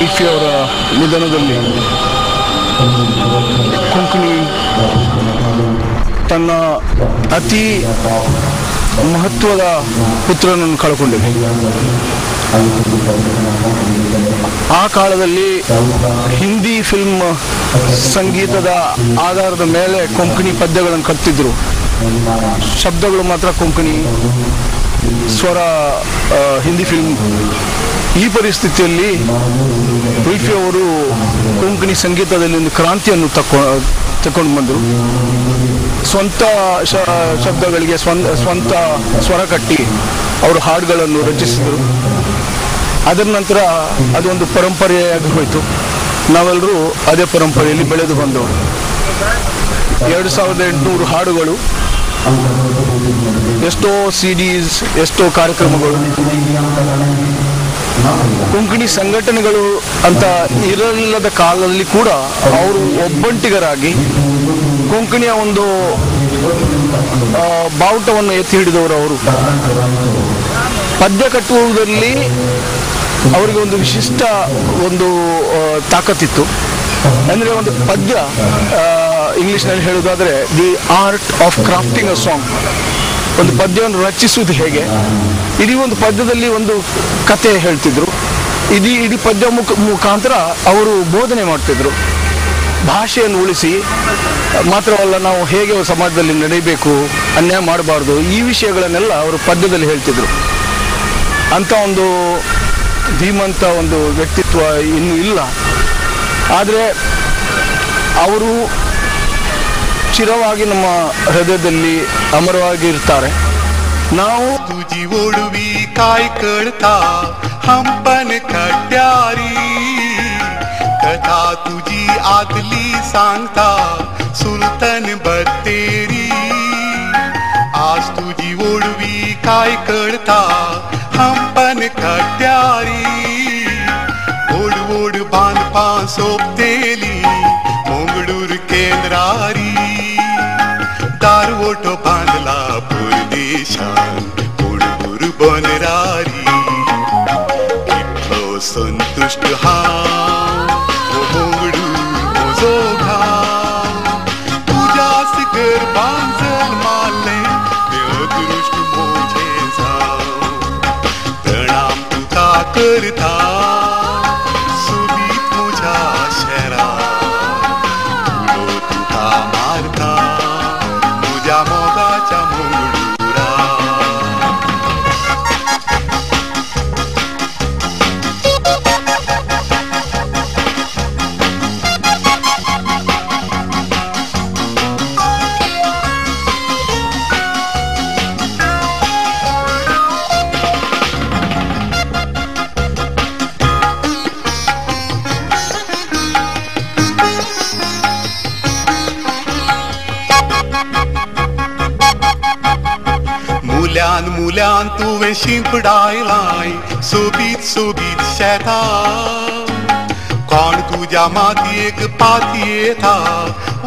ಅವರ ನಿಧನದಲ್ಲಿ ಕೊಂಕಣಿ ತನ್ನ ಅತಿ ಮಹತ್ವದ ಪುತ್ರನನ್ನು ಕಳ್ಕೊಂಡಿದೆ. ಆ ಕಾಲದಲ್ಲಿ ಹಿಂದಿ ಫಿಲ್ಮ್ ಸಂಗೀತದ ಆಧಾರದ ಮೇಲೆ ಕೊಂಕಣಿ ಪದ್ಯಗಳನ್ನು ಕಟ್ತಿದ್ರು. ಶಬ್ದಗಳು ಮಾತ್ರ ಕೊಂಕಣಿ, ಸ್ವರ ಹಿಂದಿ ಫಿಲ್ಮ್. ಈ ಪರಿಸ್ಥಿತಿಯಲ್ಲಿ ಉಲ್ಫಿ ಅವರು ಕೊಂಕಣಿ ಸಂಗೀತದಲ್ಲಿ ಒಂದು ಕ್ರಾಂತಿಯನ್ನು ತಕೊಂಡು ಬಂದರು. ಸ್ವಂತ ಶಬ್ದಗಳಿಗೆ ಸ್ವಂತ ಸ್ವರ ಕಟ್ಟಿ ಅವರು ಹಾಡುಗಳನ್ನು ರಚಿಸಿದರು. ಅದರ ನಂತರ ಅದೊಂದು ಪರಂಪರೆಯಾಗಿ ಹೋಯಿತು. ನಾವೆಲ್ಲರೂ ಅದೇ ಪರಂಪರೆಯಲ್ಲಿ ಬೆಳೆದು ಬಂದವರು. 2800 ಹಾಡುಗಳು, ಎಷ್ಟೋ CDs, ಎಷ್ಟೋ ಕಾರ್ಯಕ್ರಮಗಳು. ಕೊಂಕಣಿ ಸಂಘಟನೆಗಳು ಅಂತ ಇರಲಿಲ್ಲದ ಕಾಲದಲ್ಲಿ ಕೂಡ ಅವರು ಒಬ್ಬಂಟಿಗರಾಗಿ ಕೊಂಕಣಿಯ ಒಂದು ಬಾವುಟವನ್ನು ಎತ್ತಿ ಹಿಡಿದವರು. ಅವರು ಪದ್ಯ ಕಟ್ಟುವುದರಲ್ಲಿ ಅವರಿಗೆ ಒಂದು ವಿಶಿಷ್ಟ ಒಂದು ತಾಕತ್ತಿತ್ತು. ಅಂದರೆ ಒಂದು ಪದ್ಯ, ಇಂಗ್ಲಿಷ್ನಲ್ಲಿ ಹೇಳುವುದಾದರೆ the art of crafting a song. ಒಂದು ಪದ್ಯವನ್ನು ರಚಿಸುವುದು ಹೇಗೆ, ಇಡೀ ಒಂದು ಪದ್ಯದಲ್ಲಿ ಒಂದು ಕತೆ ಹೇಳ್ತಿದ್ರು. ಇಡೀ ಪದ್ಯ ಮುಖಾಂತರ ಅವರು ಬೋಧನೆ ಮಾಡ್ತಿದ್ರು. ಭಾಷೆಯನ್ನು ಉಳಿಸಿ ಮಾತ್ರವಲ್ಲ, ನಾವು ಹೇಗೆ ಸಮಾಜದಲ್ಲಿ ನಡೆಯಬೇಕು, ಅನ್ಯಾಯ ಮಾಡಬಾರ್ದು, ಈ ವಿಷಯಗಳನ್ನೆಲ್ಲ ಅವರು ಪದ್ಯದಲ್ಲಿ ಹೇಳ್ತಿದ್ರು. ಅಂಥ ಒಂದು ಧೀಮಂತ ಒಂದು ವ್ಯಕ್ತಿತ್ವ ಇನ್ನೂ ಇಲ್ಲ. ಆದರೆ ಅವರು ಚಿರವಾಗಿ ನಮ್ಮ ಹೃದಯದಲ್ಲಿ ಅಮರವಾಗಿ ಇರ್ತಾರೆ. ನಾವು तुझी ओढवी काय करता हंपन कट्यारी, कथा तुझी आदली सांगता सुलतान बत्तेरी. आज तुझी ओढवी काय करता हंपन कट्यारी, ओढ ओढ बांधपा सोपतेली मोंगडूर केंद्रारी. दारवोटो बांधला परदेशान ओढूर बनरारी. इतलो संतुष्ट हा मोंगडूर मोजो घाव, तुझ्यास घर बांधल मारले ते अदृष्ट मोझे जाव. प्रणाम तुका करता सुबीत मोझ्या शहरा, तुलो तुका मारता मोझ्या मोगाच्या मोंगडुरा. मुल्यान मुल्यान तुवें शिंपडायलाय सोबीत सोबीत शेता. कोण तुझ्या मातयेक पातयेता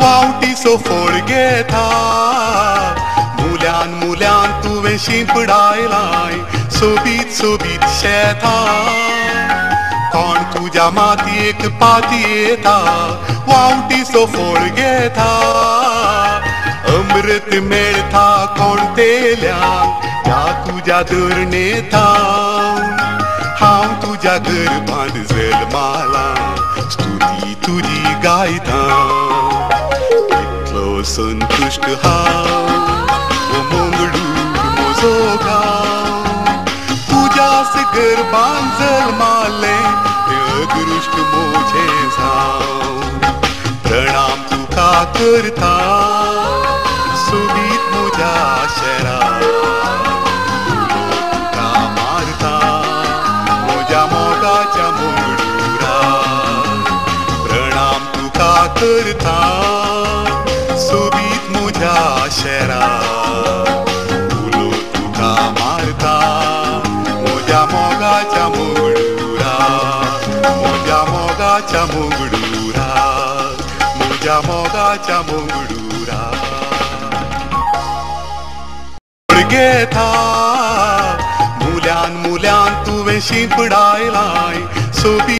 वावटी सो फोड घेता. मुल्यान मुल्यान तुवें शिंपडायलाय सोबीत सोबीत शेता. कोण तुझ्या मातयेक पातयेता वावटी सो फोड घेता. अमृत मेळता कोण तेल्यान त्या तुझ्या धरणेता. हांव तुझ्या गर्भांत जल्माला स्तुती तुझी गायता. इतलो संतुष्ट हांव ओ मोंगडूर मोजो गांव. तुझ्याच गर्भांत जल्माले ते अदृश्ट मोझे जाव. प्रणाम तुका करता सुबीत मोझ्या शहरा, तुलो तुका मारता मोझ्या मोगाच्या मोंगडुरा. प्रणाम तुका करता सुबीत मोझ्या शहरा, तुलो तुका मारता मोझ्या मोगाच्या मोंगडुरा. मोझ्या मोगाच्या मोंगडुरा, मोझ्या मोगाच्या मोंगडुरा. घेता मुल्यान मुल्यान तुवें शिंपडायलाय सोबी